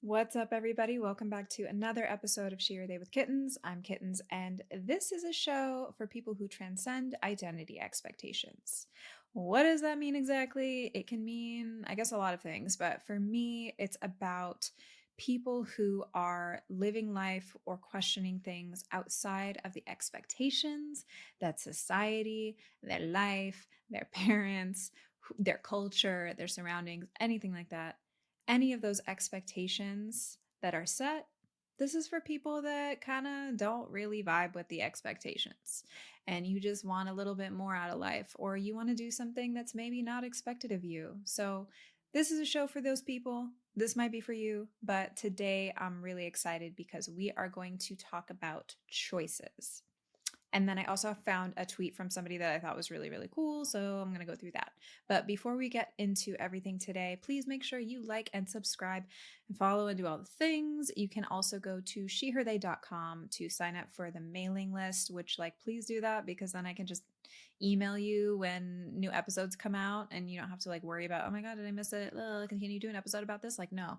What's up, everybody? Welcome back to another episode of She or They with Kittens. I'm Kittens, and this is a show for people who transcend identity expectations. What does that mean exactly? It can mean, I guess, a lot of things, but for me, it's about people who are living life or questioning things outside of the expectations that society, their life, their parents, their culture, their surroundings, anything like that, any of those expectations that are set, this is for people that kind of don't really vibe with the expectations and you just want a little bit more out of life, or you want to do something that's maybe not expected of you. So this is a show for those people. This might be for you, but today I'm really excited because we are going to talk about choices. And then I also found a tweet from somebody that I thought was really, really cool. So I'm going to go through that. But before we get into everything today, please make sure you like and subscribe and follow and do all the things. You can also go to sheherthey.com to sign up for the mailing list, which please do that, because then I can just email you when new episodes come out and you don't have to worry about, oh my God, did I miss it? Can you do an episode about this? No,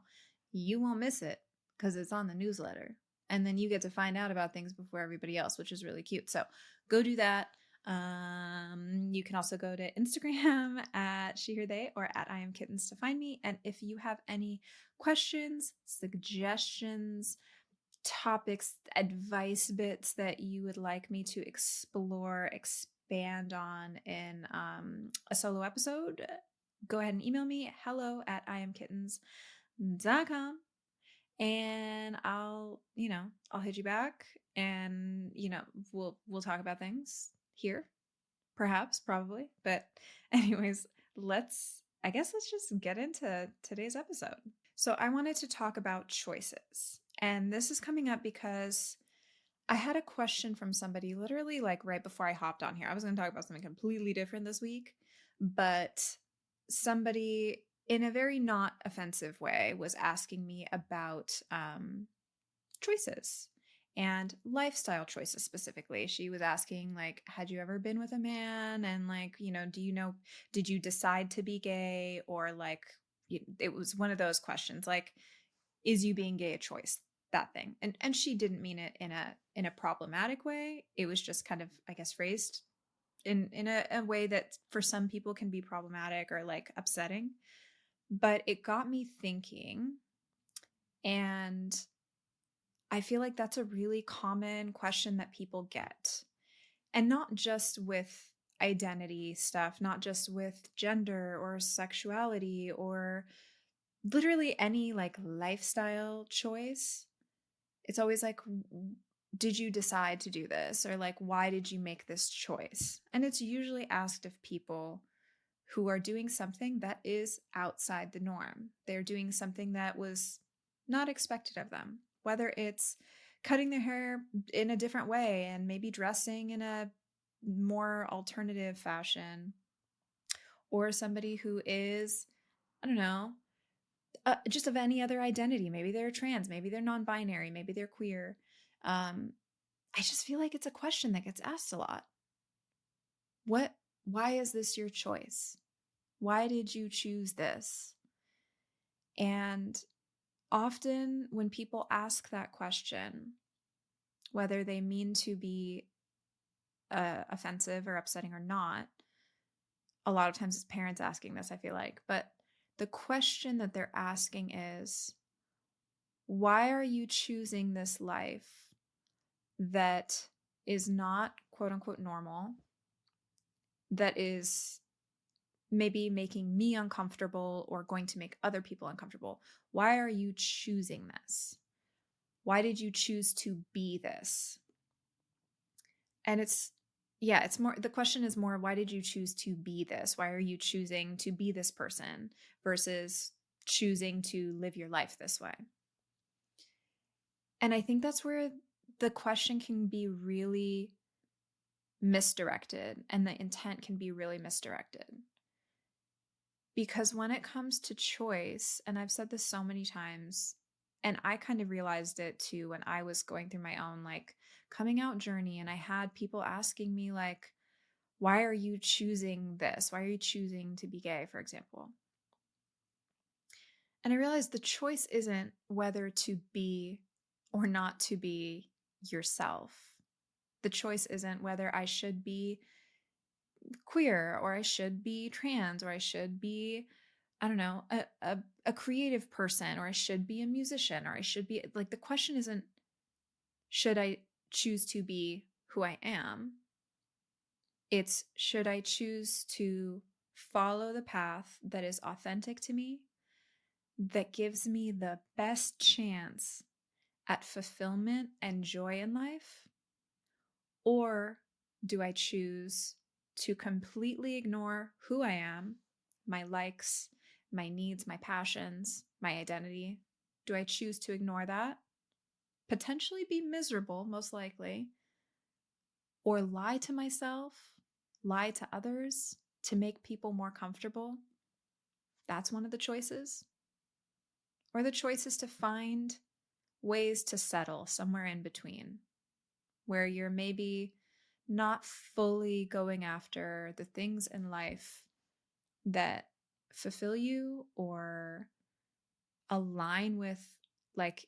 you won't miss it because it's on the newsletter. And then you get to find out about things before everybody else, which is really cute. So go do that. You can also go to Instagram at sheherthey or at IamKittens to find me. And if you have any questions, suggestions, topics, advice bits that you would like me to explore, expand on in a solo episode, go ahead and email me hello@IamKittens.com. And I'll hit you back, and we'll talk about things here, perhaps, probably. But anyways, let's just get into today's episode. So I wanted to talk about choices. And this is coming up because I had a question from somebody literally right before I hopped on here. I was going to talk about something completely different this week, but somebody in a very not offensive way was asking me about choices and lifestyle choices specifically. She was asking had you ever been with a man, and did you decide to be gay, or it was one of those questions is you being gay a choice, that thing. And she didn't mean it in a problematic way. It was just kind of, I guess, phrased in a way that for some people can be problematic or upsetting. But it got me thinking, and I feel like that's a really common question that people get. And not just with identity stuff, not just with gender or sexuality or literally any lifestyle choice. It's always did you decide to do this? Or why did you make this choice? And it's usually asked of people who are doing something that is outside the norm. They're doing something that was not expected of them, whether it's cutting their hair in a different way and maybe dressing in a more alternative fashion, or somebody who is, I don't know, just of any other identity. Maybe they're trans, maybe they're non-binary, maybe they're queer. I just feel like it's a question that gets asked a lot. Why is this your choice? Why did you choose this? And often when people ask that question, whether they mean to be offensive or upsetting or not, a lot of times it's parents asking this, I feel like. But the question that they're asking is, why are you choosing this life that is not quote unquote normal, that is maybe making me uncomfortable or going to make other people uncomfortable? Why are you choosing this? Why did you choose to be this? And it's more, the question is more, why did you choose to be this? Why are you choosing to be this person versus choosing to live your life this way? And I think that's where the question can be really misdirected, and the intent can be really misdirected. Because when it comes to choice, and I've said this so many times, and I kind of realized it too when I was going through my own coming out journey, and I had people asking me why are you choosing this? Why are you choosing to be gay, for example? And I realized the choice isn't whether to be or not to be yourself. The choice isn't whether I should be queer or I should be trans or I should be, I don't know, a creative person or I should be a musician or I should be like, the question isn't, should I choose to be who I am? It's, should I choose to follow the path that is authentic to me, that gives me the best chance at fulfillment and joy in life? Or do I choose to completely ignore who I am, my likes, my needs, my passions, my identity? Do I choose to ignore that? Potentially be miserable, most likely, or lie to myself, lie to others to make people more comfortable? That's one of the choices. Or the choice is to find ways to settle somewhere in between, where you're maybe not fully going after the things in life that fulfill you or align with, like,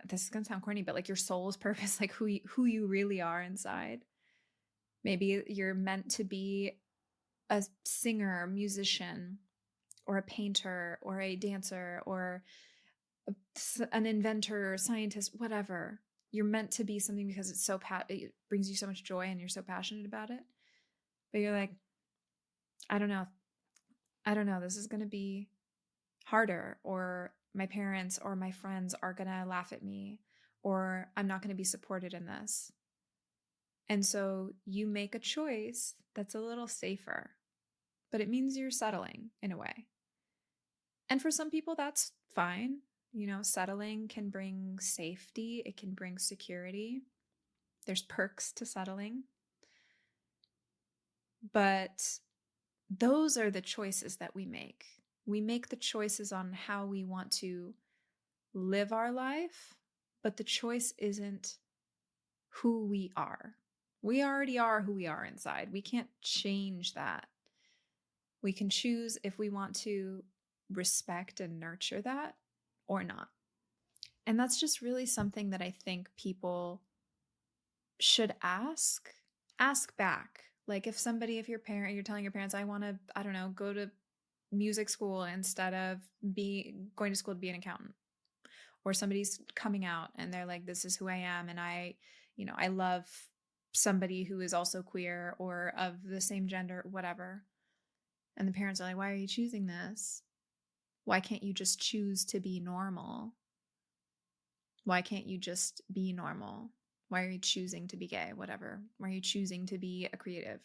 this is going to sound corny, but like your soul's purpose, like who you really are inside. Maybe you're meant to be a singer, musician, or a painter, or a dancer, or an inventor, scientist, whatever. You're meant to be something because it's it brings you so much joy and you're so passionate about it. But you're like, I don't know. I don't know. This is going to be harder, or my parents or my friends are going to laugh at me, or I'm not going to be supported in this. And so you make a choice that's a little safer, but it means you're settling in a way. And for some people, that's fine. You know, settling can bring safety, it can bring security. There's perks to settling. But those are the choices that we make. We make the choices on how we want to live our life, but the choice isn't who we are. We already are who we are inside. We can't change that. We can choose if we want to respect and nurture that or not. And that's just really something that I think people should ask back. Like if you're telling your parents, I want to, I don't know, go to music school instead of going to school to be an accountant. Or somebody's coming out and they're like, this is who I am. And I love somebody who is also queer or of the same gender, whatever. And the parents are like, why are you choosing this? Why can't you just choose to be normal? Why can't you just be normal? Why are you choosing to be gay? Whatever. Why are you choosing to be a creative?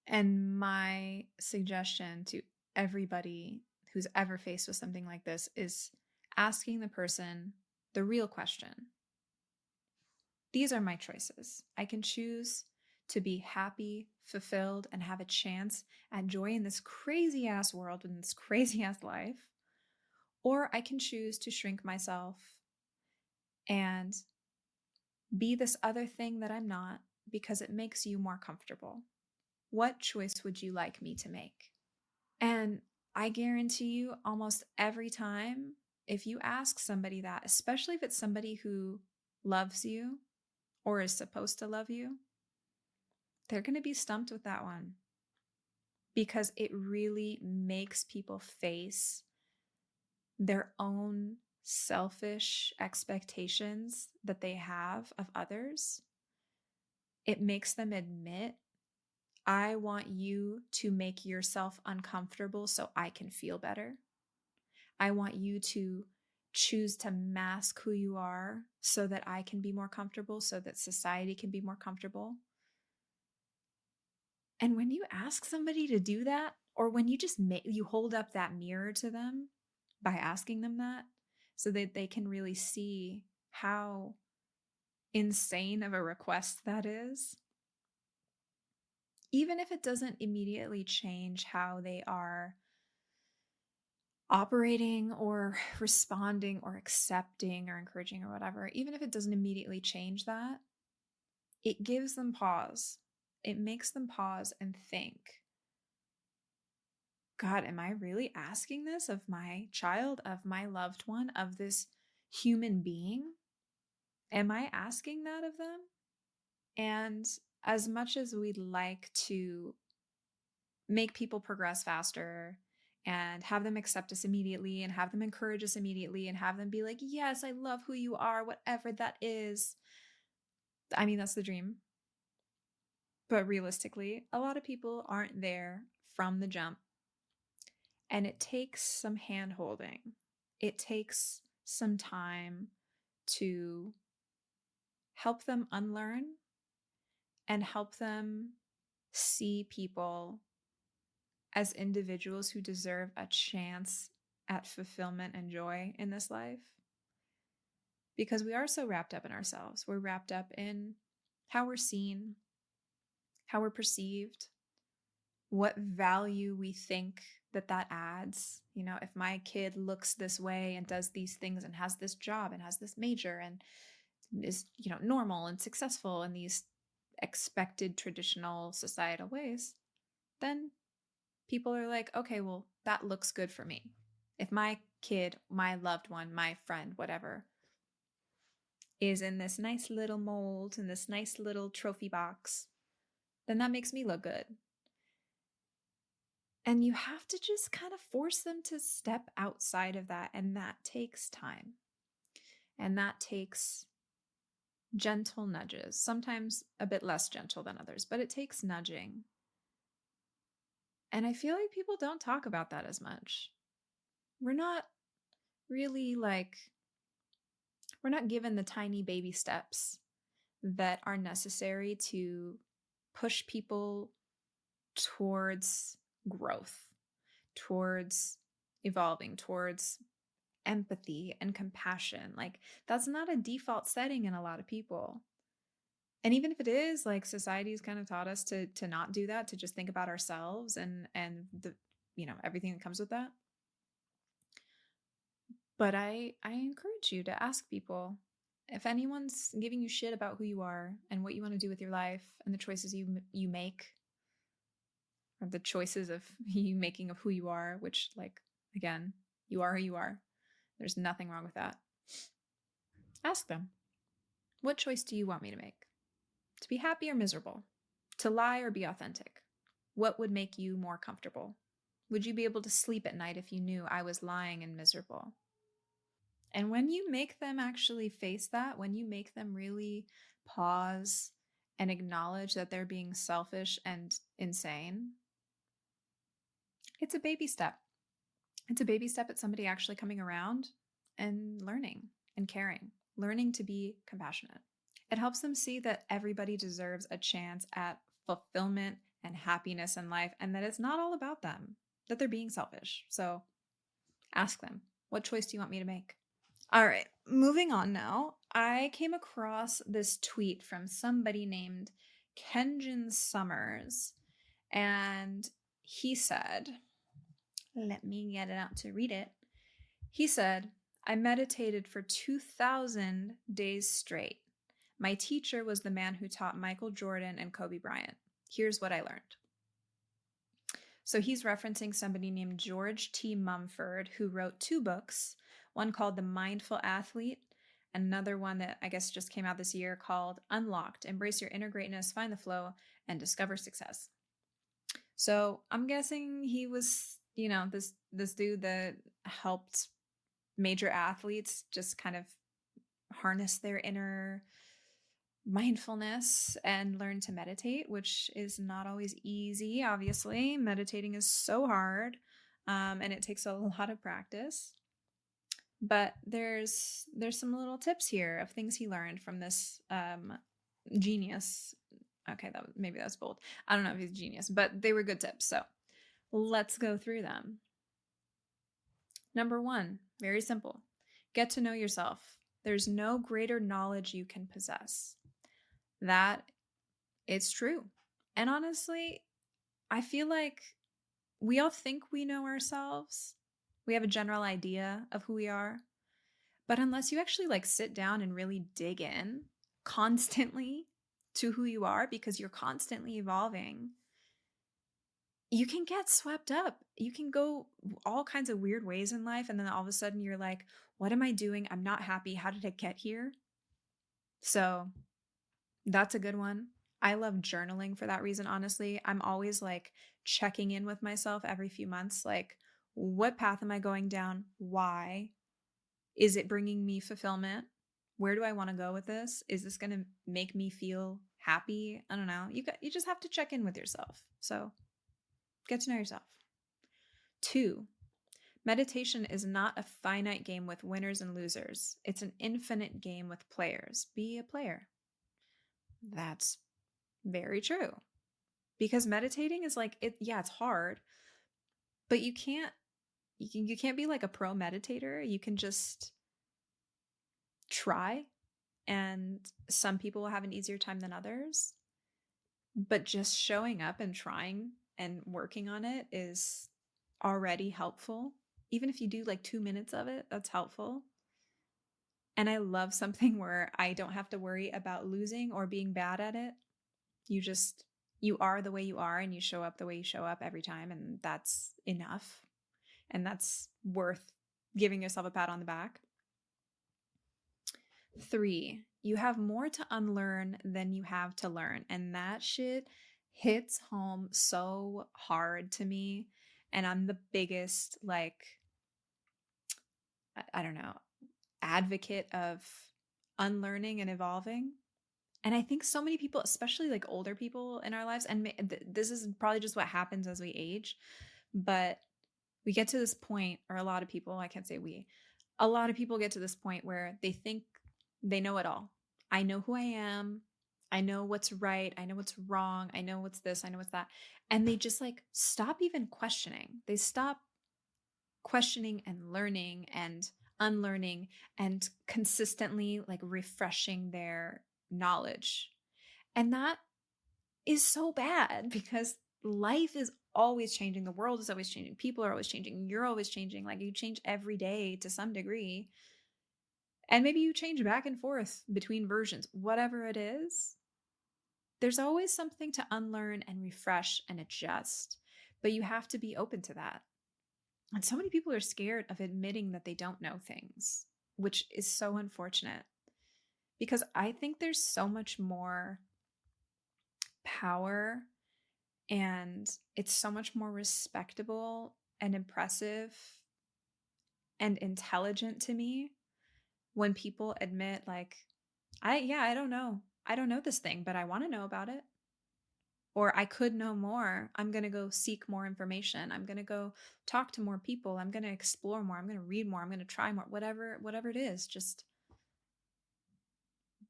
And my suggestion to everybody who's ever faced with something like this is asking the person the real question. These are my choices. I can choose to be happy, fulfilled, and have a chance at joy in this crazy ass world, in this crazy ass life. Or I can choose to shrink myself and be this other thing that I'm not because it makes you more comfortable. What choice would you like me to make? And I guarantee you, almost every time, if you ask somebody that, especially if it's somebody who loves you or is supposed to love you, they're going to be stumped with that one because it really makes people face their own selfish expectations that they have of others. It makes them admit, I want you to make yourself uncomfortable so I can feel better. I want you to choose to mask who you are so that I can be more comfortable, so that society can be more comfortable. And when you ask somebody to do that, or when you just you hold up that mirror to them by asking them that, so that they can really see how insane of a request that is, even if it doesn't immediately change how they are operating or responding or accepting or encouraging or whatever, even if it doesn't immediately change that, it gives them pause. It makes them pause and think, God, am I really asking this of my child, of my loved one, of this human being? Am I asking that of them? And as much as we'd like to make people progress faster and have them accept us immediately and have them encourage us immediately and have them be like, yes, I love who you are, whatever that is. I mean, that's the dream. But realistically, a lot of people aren't there from the jump. And it takes some hand holding. It takes some time to help them unlearn and help them see people as individuals who deserve a chance at fulfillment and joy in this life. Because we are so wrapped up in ourselves. We're wrapped up in how we're seen, how we're perceived, what value we think that adds. You know, if my kid looks this way and does these things and has this job and has this major and is, you know, normal and successful in these expected traditional societal ways, then people are like, okay, well, that looks good for me. If my kid, my loved one, my friend, whatever, is in this nice little mold, in this nice little trophy box, then that makes me look good. And you have to just kind of force them to step outside of that. And that takes time. And that takes gentle nudges, sometimes a bit less gentle than others, but it takes nudging. And I feel like people don't talk about that as much. We're not really we're not given the tiny baby steps that are necessary to push people towards growth, towards evolving, towards empathy and compassion. Like, that's not a default setting in a lot of people. And even if it is, like, society's kind of taught us to not do that, to just think about ourselves and the, you know, everything that comes with that. But I encourage you to ask people, if anyone's giving you shit about who you are and what you want to do with your life and the choices you make, or the choices of you making of who you are, which, like, again, you are who you are. There's nothing wrong with that. Ask them, what choice do you want me to make? To be happy or miserable? To lie or be authentic? What would make you more comfortable? Would you be able to sleep at night if you knew I was lying and miserable? And when you make them actually face that, when you make them really pause and acknowledge that they're being selfish and insane, it's a baby step. It's a baby step at somebody actually coming around and learning and caring, learning to be compassionate. It helps them see that everybody deserves a chance at fulfillment and happiness in life, and that it's not all about them, that they're being selfish. So ask them, what choice do you want me to make? All right, moving on now. I came across this tweet from somebody named Kenjin Summers, and he said, let me get it out to read it. He said, I meditated for 2,000 days straight. My teacher was the man who taught Michael Jordan and Kobe Bryant. Here's what I learned. So he's referencing somebody named George T. Mumford, who wrote 2 books, one called The Mindful Athlete, and another one that I guess just came out this year called Unlocked, Embrace Your Inner Greatness, Find the Flow, and Discover Success. So I'm guessing he was, you know, this dude that helped major athletes just kind of harness their inner mindfulness and learn to meditate, which is not always easy. Obviously, meditating is so hard, and it takes a lot of practice. But there's some little tips here of things he learned from this genius. Okay, maybe that's bold. I don't know if he's a genius, but they were good tips. So let's go through them. Number 1, very simple. Get to know yourself. There's no greater knowledge you can possess. That it's true. And honestly, I feel like we all think we know ourselves. We have a general idea of who we are. But unless you actually sit down and really dig in constantly to who you are, because you're constantly evolving, you can get swept up. You can go all kinds of weird ways in life. And then all of a sudden you're like, what am I doing? I'm not happy. How did I get here? So that's a good one. I love journaling for that reason, honestly. I'm always like checking in with myself every few months. Like, what path am I going down? Why? Is it bringing me fulfillment? Where do I want to go with this? Is this going to make me feel happy? I don't know. You just have to check in with yourself. So get to know yourself. 2, meditation is not a finite game with winners and losers. It's an infinite game with players. Be a player. That's very true. Because meditating is like it's hard, but you can't be like a pro meditator. You can just try, and some people will have an easier time than others. But just showing up and trying and working on it is already helpful. Even if you do like 2 minutes of it, that's helpful. And I love something where I don't have to worry about losing or being bad at it. You are the way you are, and you show up the way you show up every time, and that's enough. And that's worth giving yourself a pat on the back. 3, you have more to unlearn than you have to learn. And that shit hits home so hard to me. And I'm the biggest, like, I don't know, advocate of unlearning and evolving. And I think so many people, especially like older people in our lives, and this is probably just what happens as we age, but we get to this point, or a lot of people, I can't say we, a lot of people get to this point where they think they know it all. I know who I am. I know what's right. I know what's wrong. I know what's this. I know what's that. And they just like stop even questioning. They stop questioning and learning and unlearning and consistently like refreshing their knowledge. And that is so bad because life is always changing. The world is always changing. People are always changing. You're always changing. Like you change every day to some degree. And maybe you change back and forth between versions, whatever it is. There's always something to unlearn and refresh and adjust, but you have to be open to that. And so many people are scared of admitting that they don't know things, which is so unfortunate because I think there's so much more power and it's so much more respectable and impressive and intelligent to me when people admit like, I don't know. I don't know this thing, but I want to know about it. Or I could know more. I'm going to go seek more information. I'm going to go talk to more people. I'm going to explore more. I'm going to read more. I'm going to try more. Whatever it is, just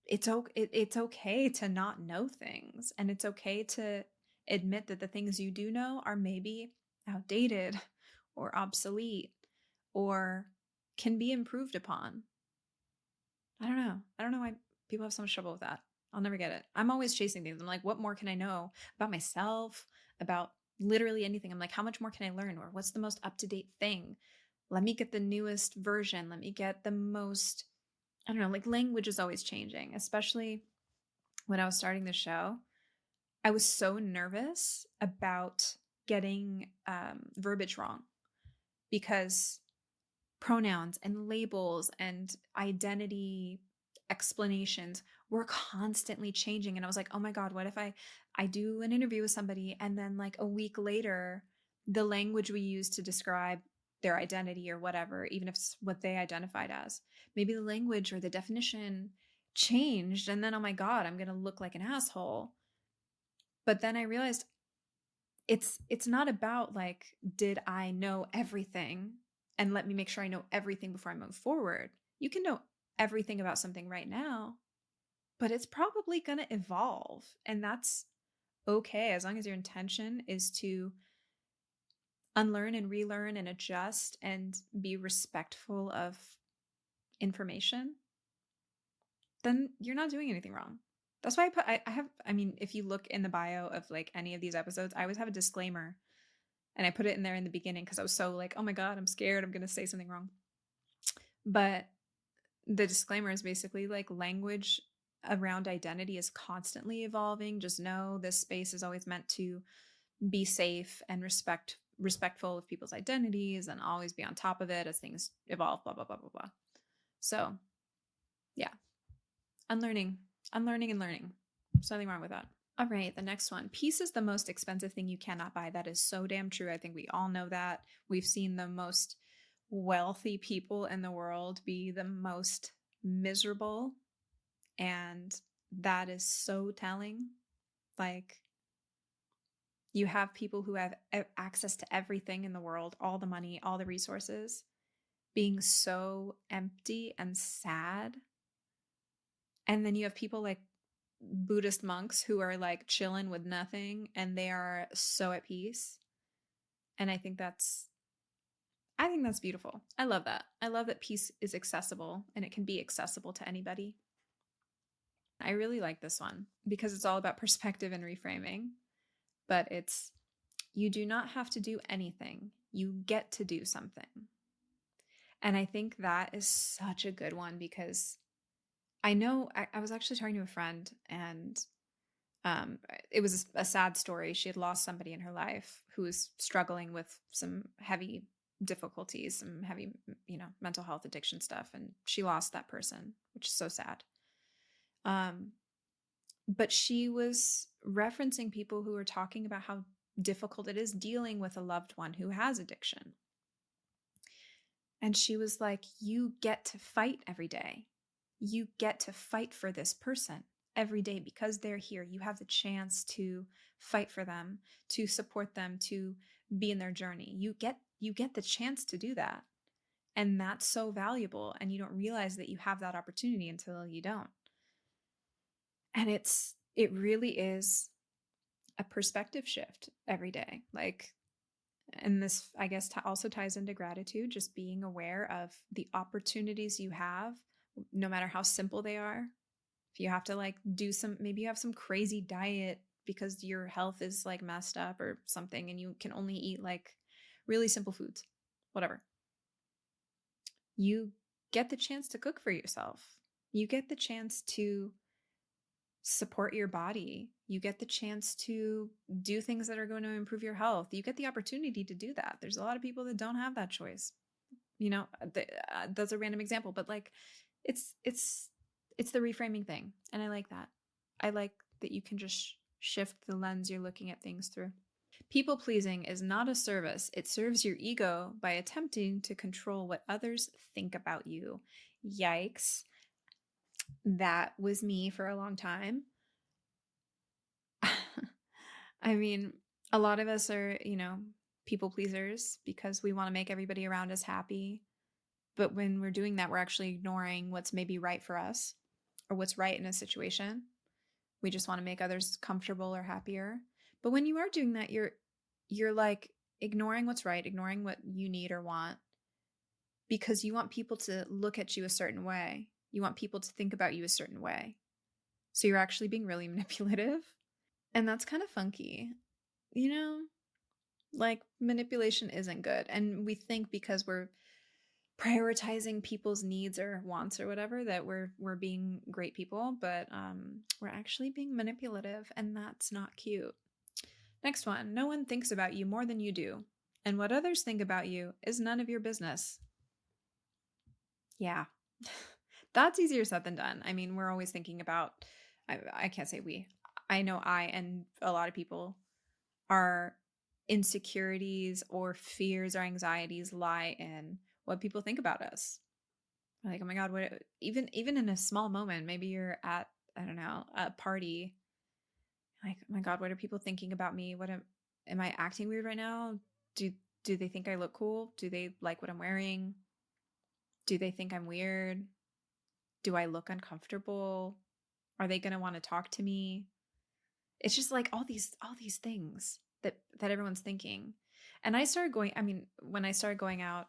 it's okay to not know things, and it's okay to admit that the things you do know are maybe outdated or obsolete or can be improved upon. I don't know. I don't know why people have so much trouble with that. I'll never get it. I'm always chasing things. I'm like, what more can I know about myself, about literally anything? I'm like, how much more can I learn? Or what's the most up-to-date thing? Let me get the newest version. Let me get the most, I don't know, like language is always changing, especially when I was starting the show. I was so nervous about getting verbiage wrong because pronouns and labels and identity explanations were constantly changing. And I was like, oh my God, what if I do an interview with somebody and then like a week later, the language we use to describe their identity or whatever, even if it's what they identified as, maybe the language or the definition changed. And then, oh my God, I'm going to look like an asshole. But then I realized it's not about like, did I know everything? And let me make sure I know everything before I move forward. You can know everything about something right now, but it's probably going to evolve. And that's okay as long as your intention is to unlearn and relearn and adjust and be respectful of information, then you're not doing anything wrong. That's why I mean, if you look in the bio of like any of these episodes, I always have a disclaimer. And I put it in there in the beginning because I was so like, oh my God, I'm scared I'm going to say something wrong. But the disclaimer is basically like language around identity is constantly evolving. Just know this space is always meant to be safe and respectful of people's identities and always be on top of it as things evolve, blah, blah, blah, blah, blah. So yeah, unlearning, unlearning and learning. There's nothing wrong with that. All right, the next one. Peace is the most expensive thing you cannot buy. That is so damn true. I think we all know that. We've seen the most wealthy people in the world be the most miserable. And that is so telling. Like, you have people who have access to everything in the world, all the money, all the resources, being so empty and sad. And then you have people like Buddhist monks who are like chilling with nothing and they are so at peace. And I think that's beautiful. I love that. I love that peace is accessible and it can be accessible to anybody. I really like this one because it's all about perspective and reframing. But it's, you do not have to do anything. You get to do something. And I think that is such a good one because I know I was actually talking to a friend and it was a sad story. She had lost somebody in her life who was struggling with some heavy difficulties, some heavy, mental health addiction stuff. And she lost that person, which is so sad. But she was referencing people who were talking about how difficult it is dealing with a loved one who has addiction. And she was like, you get to fight every day. You get to fight for this person every day because they're here. You have the chance to fight for them, to support them, to be in their journey. You get the chance to do that. And that's so valuable. And you don't realize that you have that opportunity until you don't. And it really is a perspective shift every day. Like, and this, I guess, also ties into gratitude, just being aware of the opportunities you have, no matter how simple they are. If you have to like maybe you have some crazy diet because your health is like messed up or something, and you can only eat like really simple foods, whatever. You get the chance to cook for yourself. You get the chance to support your body. You get the chance to do things that are going to improve your health. You get the opportunity to do that. There's a lot of people that don't have that choice. That's a random example, but like it's the reframing thing. And I like that. I like that you can just shift the lens you're looking at things through. People pleasing is not a service. It serves your ego by attempting to control what others think about you. Yikes. That was me for a long time. I mean, a lot of us are, people pleasers because we want to make everybody around us happy. But when we're doing that, we're actually ignoring what's maybe right for us or what's right in a situation. We just want to make others comfortable or happier. But when you are doing that, you're like ignoring what's right, ignoring what you need or want because you want people to look at you a certain way. You want people to think about you a certain way. So you're actually being really manipulative. And that's kind of funky. Like manipulation isn't good. And we think because we're prioritizing people's needs or wants or whatever that we're being great people, but we're actually being manipulative, and that's not cute. Next one. No one thinks about you more than you do, and what others think about you is none of your business. Yeah. That's easier said than done. I mean, we're always thinking about, I can't say we, I know I and a lot of people, our insecurities or fears or anxieties lie in what people think about us. Like, oh my God, what, even in a small moment, maybe you're at, I don't know, a party. Like, oh my God, what are people thinking about me? Am I acting weird right now? Do they think I look cool? Do they like what I'm wearing? Do they think I'm weird? Do I look uncomfortable? Are they going to want to talk to me? It's just like all these things that everyone's thinking. And I started going, I mean, when I started going out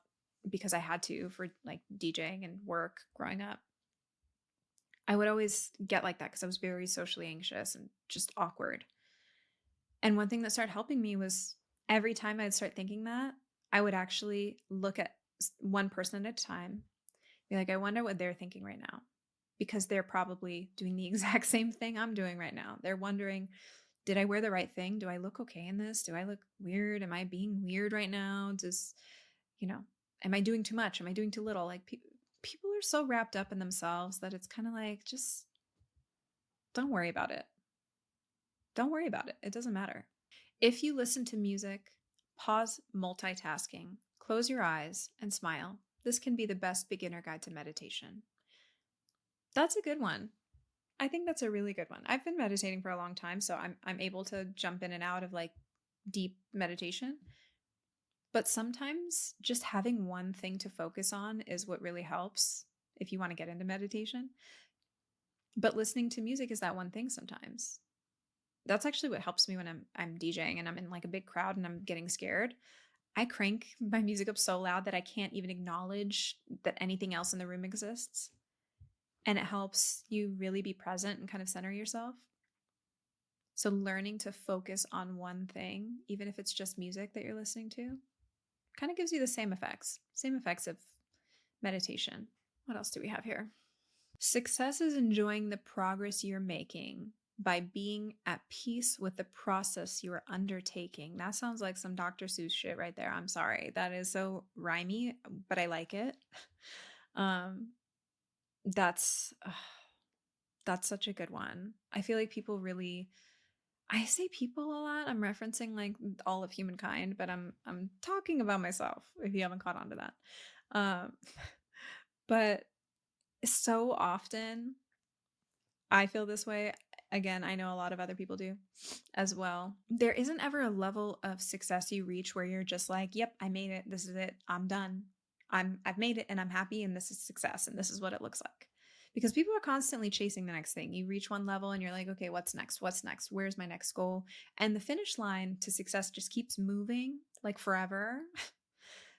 because I had to for like DJing and work growing up, I would always get like that because I was very socially anxious and just awkward. And one thing that started helping me was every time I'd start thinking that, I would actually look at one person at a time, be like, I wonder what they're thinking right now, because they're probably doing the exact same thing I'm doing right now. They're wondering, did I wear the right thing? Do I look okay in this? Do I look weird? Am I being weird right now? You know, am I doing too much? Am I doing too little? Like people are so wrapped up in themselves that it's kind of like, just don't worry about it. Don't worry about it. It doesn't matter. If you listen to music, pause multitasking, close your eyes, and smile. This can be the best beginner guide to meditation. That's a good one. I think that's a really good one. I've been meditating for a long time, so I'm able to jump in and out of like deep meditation. But sometimes just having one thing to focus on is what really helps if you want to get into meditation. But listening to music is that one thing sometimes. That's actually what helps me when I'm DJing and I'm in like a big crowd and I'm getting scared. I crank my music up so loud that I can't even acknowledge that anything else in the room exists. And it helps you really be present and kind of center yourself. So learning to focus on one thing, even if it's just music that you're listening to, kind of gives you the same effects of meditation. What else do we have here? Success is enjoying the progress you're making by being at peace with the process you are undertaking. That sounds like some Dr. Seuss shit right there. I'm sorry. That is so rhymey, but I like it. That's such a good one. I feel like people really, I say people a lot. I'm referencing like all of humankind, but I'm talking about myself if you haven't caught on to that. But so often I feel this way. Again, I know a lot of other people do as well. There isn't ever a level of success you reach where you're just like, yep, I made it. This is it. I'm done. I've made it and I'm happy and this is success and this is what it looks like. Because people are constantly chasing the next thing. You reach one level and you're like, okay, what's next? What's next? Where's my next goal? And the finish line to success just keeps moving like forever.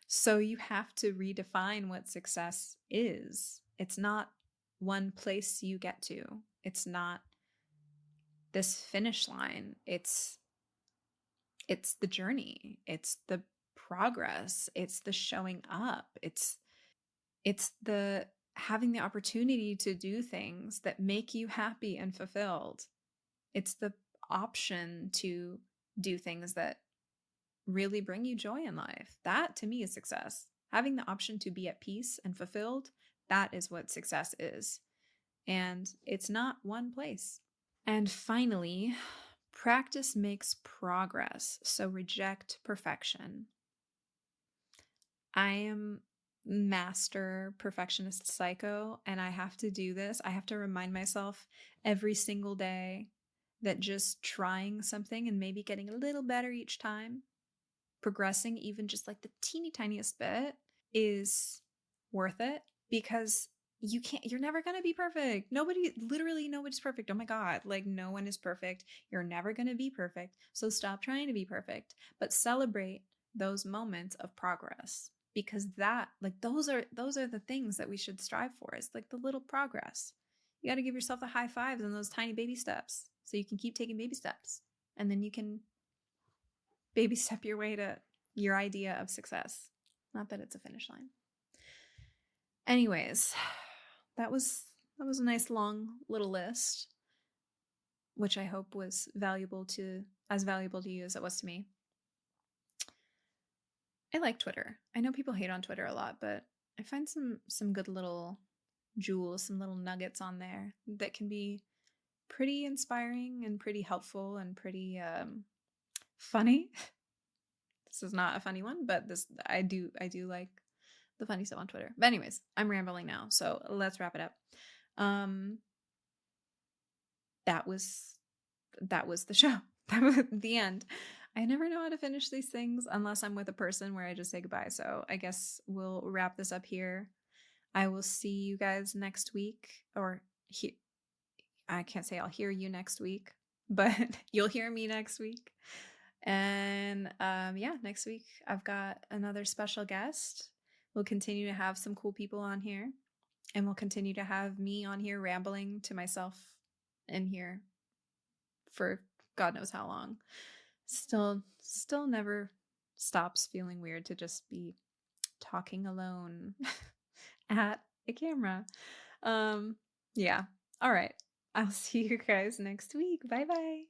So you have to redefine what success is. It's not one place you get to. It's not this finish line. It's the journey. It's the progress. It's the showing up. It's the having the opportunity to do things that make you happy and fulfilled. It's the option to do things that really bring you joy in life. That to me is success. Having the option to be at peace and fulfilled, that is what success is. And it's not one place. And finally, practice makes progress, so reject perfection. I am master perfectionist psycho, and I have to do this. I have to remind myself every single day that just trying something and maybe getting a little better each time, progressing even just like the teeny tiniest bit, is worth it, because you're never going to be perfect. Literally nobody's perfect. Oh my God. Like no one is perfect. You're never going to be perfect. So stop trying to be perfect, but celebrate those moments of progress, because those are the things that we should strive for, is like the little progress. You got to give yourself the high fives and those tiny baby steps so you can keep taking baby steps, and then you can baby step your way to your idea of success. Not that it's a finish line. Anyways, that was a nice long little list, which I hope was as valuable to you as it was to me. I like Twitter. I know people hate on Twitter a lot, but I find some good little jewels, some little nuggets on there that can be pretty inspiring and pretty helpful and pretty funny. This is not a funny one, but I do like the funny stuff on Twitter. But anyways, I'm rambling now, so let's wrap it up. That was the show. That was the end. I never know how to finish these things unless I'm with a person where I just say goodbye. So I guess we'll wrap this up here. I will see you guys next week, I can't say I'll hear you next week, but you'll hear me next week. And yeah, next week I've got another special guest. We'll continue to have some cool people on here, and we'll continue to have me on here rambling to myself in here for God knows how long. Still never stops feeling weird to just be talking alone at a camera. Yeah. All right. I'll see you guys next week. Bye bye.